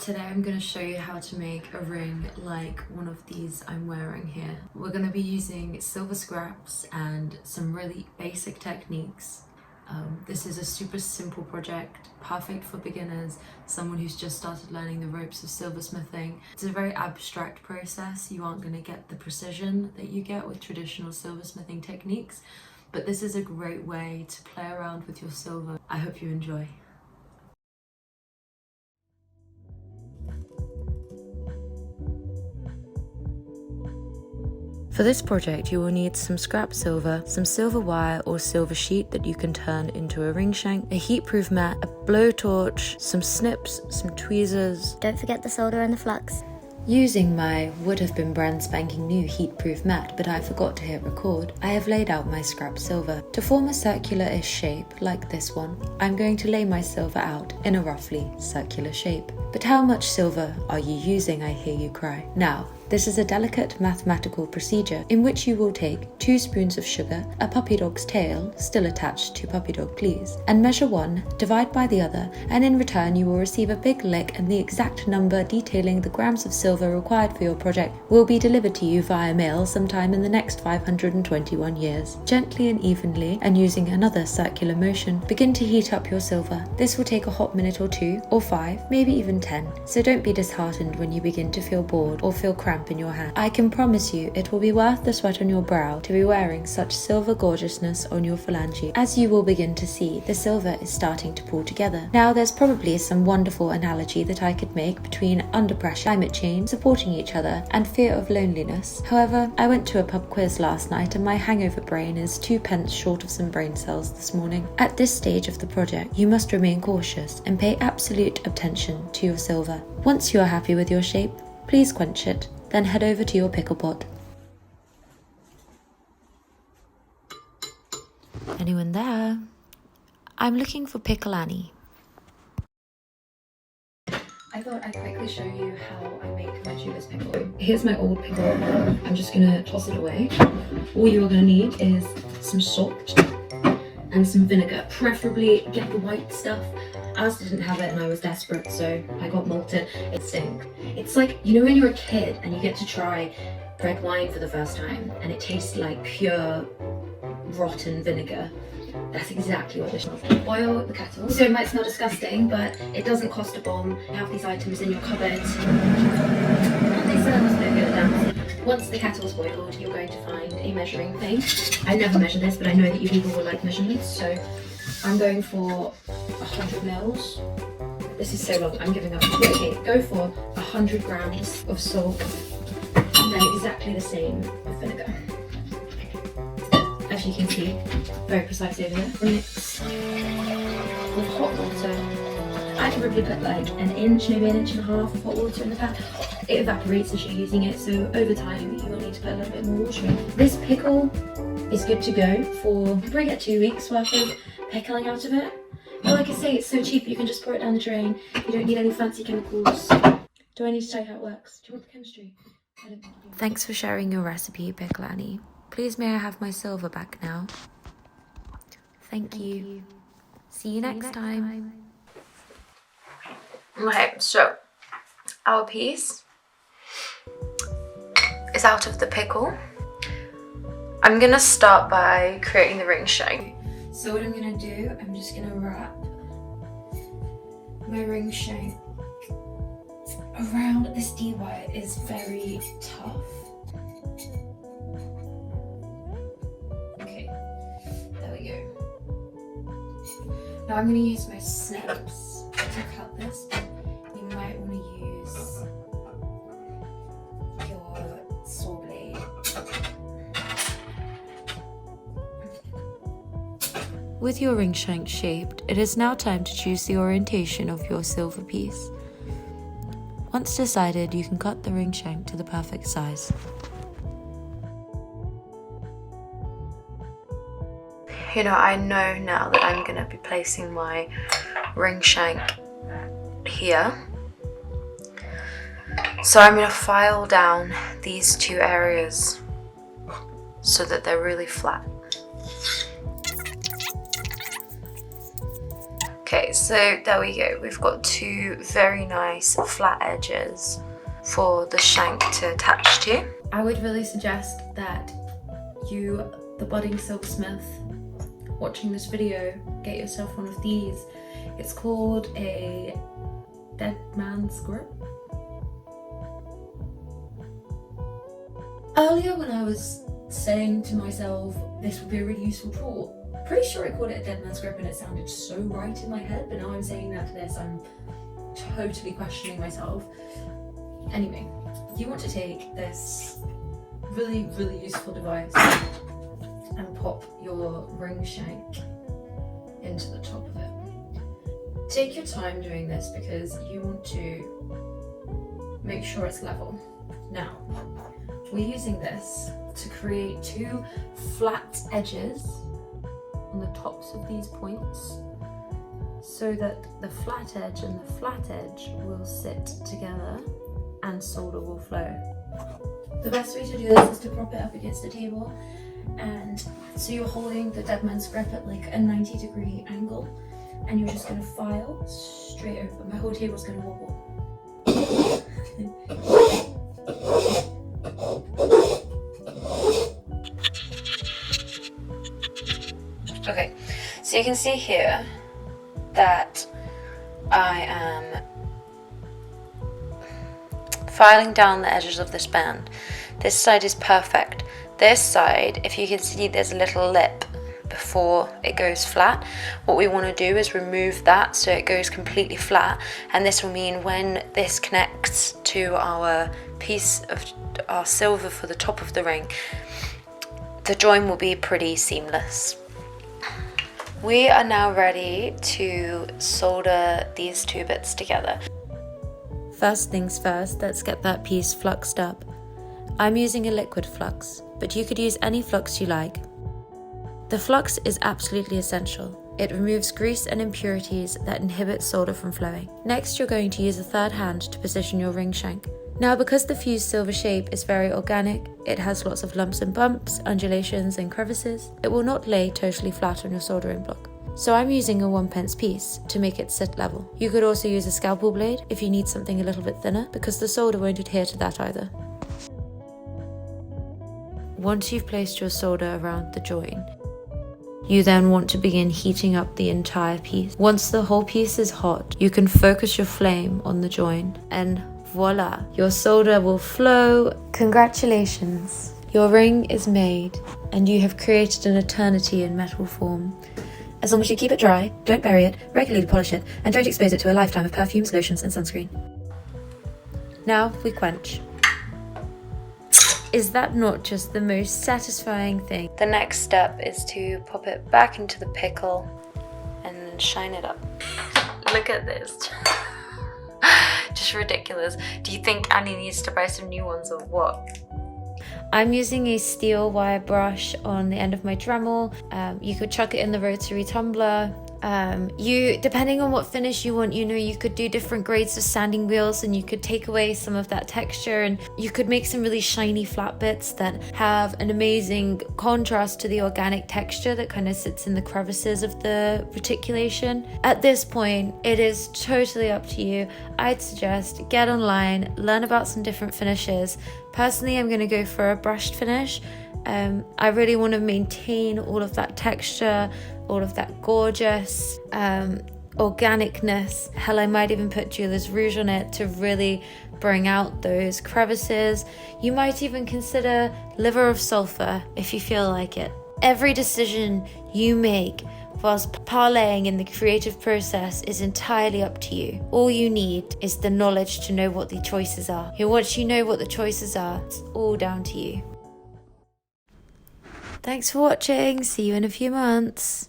Today I'm going to show you how to make a ring like one of these I'm wearing here. We're going to be using silver scraps and some really basic techniques. This is a super simple project, perfect for beginners, someone who's just started learning the ropes of silversmithing. It's a very abstract process. You aren't going to get the precision that you get with traditional silversmithing techniques, but this is a great way to play around with your silver. I hope you enjoy. For this project, you will need some scrap silver, some silver wire or silver sheet that you can turn into a ring shank, a heat-proof mat, a blowtorch, some snips, some tweezers. Don't forget the solder and the flux. Using my would have been brand spanking new heat-proof mat, but I forgot to hit record, I have laid out my scrap silver. To form a circular-ish shape, like this one, I'm going to lay my silver out in a roughly circular shape. But how much silver are you using, I hear you cry. Now, this is a delicate mathematical procedure in which you will take 2 spoons of sugar, a puppy dog's tail, still attached to puppy dog please, and measure one, divide by the other, and in return you will receive a big lick, and the exact number detailing the grams of silver required for your project will be delivered to you via mail sometime in the next 521 years. Gently and evenly, and using another circular motion, begin to heat up your silver. This will take a hot minute or 2, or 5, maybe even 10, so don't be disheartened when you begin to feel bored or feel cramped in your hand. I can promise you it will be worth the sweat on your brow to be wearing such silver gorgeousness on your phalange. As you will begin to see, the silver is starting to pull together. Now there's probably some wonderful analogy that I could make between under pressure, climate change, supporting each other, and fear of loneliness. However, I went to a pub quiz last night and my hangover brain is 2 pence short of some brain cells this morning. At this stage of the project, you must remain cautious and pay absolute attention to your silver. Once you are happy with your shape, please quench it. Then head over to your pickle pot. Anyone there? I'm looking for Pickle Annie. I thought I'd quickly show you how I make my tubeless pickle. Here's my old pickle. I'm just gonna toss it away. All you're gonna need is some salt and some vinegar. Preferably get the white stuff. Alice didn't have it and I was desperate, so I got malted. It stinks. It's like, you know when you're a kid and you get to try red wine for the first time and it tastes like pure rotten vinegar? That's exactly what this smells like. Oil the kettle. So it might smell disgusting, but it doesn't cost a bomb. You have these items in your cupboard. They serve us no good at. Once the kettle's boiled, you're going to find a measuring thing. I never measure this, but I know that you people will like measurements, so I'm going for 100 mils. This is so long, I'm giving up. Okay, go for 100 grams of salt and then exactly the same of vinegar. As you can see, very precise over here. Mix with hot water. I can probably put like an inch, maybe an inch and a half of hot water in the pan. It evaporates as you're using it, so over time you will need to put a little bit more water in. This pickle is good to go for, you probably get 2 weeks worth of pickling out of it. But like I say, it's so cheap, you can just pour it down the drain. You don't need any fancy chemicals. Do I need to tell you how it works? Do you want the chemistry? I don't think you do. Thanks for sharing your recipe, Pickle Annie. Please may I have my silver back now? Thank you. See you next time. Okay, so our piece is out of the pickle. I'm gonna start by creating the ring shank. So what I'm gonna do, I'm just gonna wrap my ring shank around this D-wire. It is very tough. Okay, there we go. Now I'm gonna use my snips to cut this. You might want to use your saw blade. With your ring shank shaped, it is now time to choose the orientation of your silver piece. Once decided, you can cut the ring shank to the perfect size. You know, I know now that I'm going to be placing my ring shank here. So I'm going to file down these 2 areas so that they're really flat. Okay, Okay, so there we go. We've got two very nice flat edges for the shank to attach to. I would really suggest that you, the budding silversmith, watching this video, get yourself one of these. It's called a dead man's grip. Earlier when I was saying to myself this would be a really useful tool, pretty sure I called it a dead man's grip and it sounded so right in my head, but now I'm saying that to this, I'm totally questioning myself. Anyway, you want to take this really useful device and pop your ring shank into the top of it. Take your time doing this because you want to make sure it's level. Now, we're using this to create two flat edges on the tops of these points so that the flat edge and the flat edge will sit together and solder will flow. The best way to do this is to prop it up against the table, and so you're holding the dead man's grip at like a 90-degree angle, and you're just going to file straight over. My whole table's going to wobble. Okay, so you can see here that I am filing down the edges of this band. This side is perfect. This side, if you can see, there's a little lip before it goes flat. What we want to do is remove that so it goes completely flat, and this will mean when this connects to our piece of our silver for the top of the ring, the join will be pretty seamless. We are now ready to solder these two bits together. First things first, let's get that piece fluxed up. I'm using a liquid flux, but you could use any flux you like. The flux is absolutely essential. It removes grease and impurities that inhibit solder from flowing. Next, you're going to use a third hand to position your ring shank. Now, because the fused silver shape is very organic, it has lots of lumps and bumps, undulations and crevices, it will not lay totally flat on your soldering block. So I'm using a 1p piece to make it sit level. You could also use a scalpel blade if you need something a little bit thinner, because the solder won't adhere to that either. Once you've placed your solder around the join, you then want to begin heating up the entire piece. Once the whole piece is hot, you can focus your flame on the join and voila, your solder will flow. Congratulations, your ring is made and you have created an eternity in metal form. As long as you keep it dry, don't bury it, regularly polish it, and don't expose it to a lifetime of perfumes, lotions and sunscreen. Now we quench. Is that not just the most satisfying thing? The next step is to pop it back into the pickle and then shine it up. Look at this. Just ridiculous. Do you think Annie needs to buy some new ones or what? I'm using a steel wire brush on the end of my Dremel. You could chuck it in the rotary tumbler. Depending on what finish you want, you could do different grades of sanding wheels and you could take away some of that texture and you could make some really shiny flat bits that have an amazing contrast to the organic texture that kind of sits in the crevices of the reticulation. At this point, it is totally up to you. I'd suggest get online, learn about some different finishes. Personally, I'm going to go for a brushed finish. I really want to maintain all of that texture, all of that gorgeous organicness. Hell, I might even put jeweler's rouge on it to really bring out those crevices. You might even consider liver of sulfur if you feel like it. Every decision you make whilst parlaying in the creative process is entirely up to you. All you need is the knowledge to know what the choices are. And once you know what the choices are, it's all down to you. Thanks for watching. See you in a few months.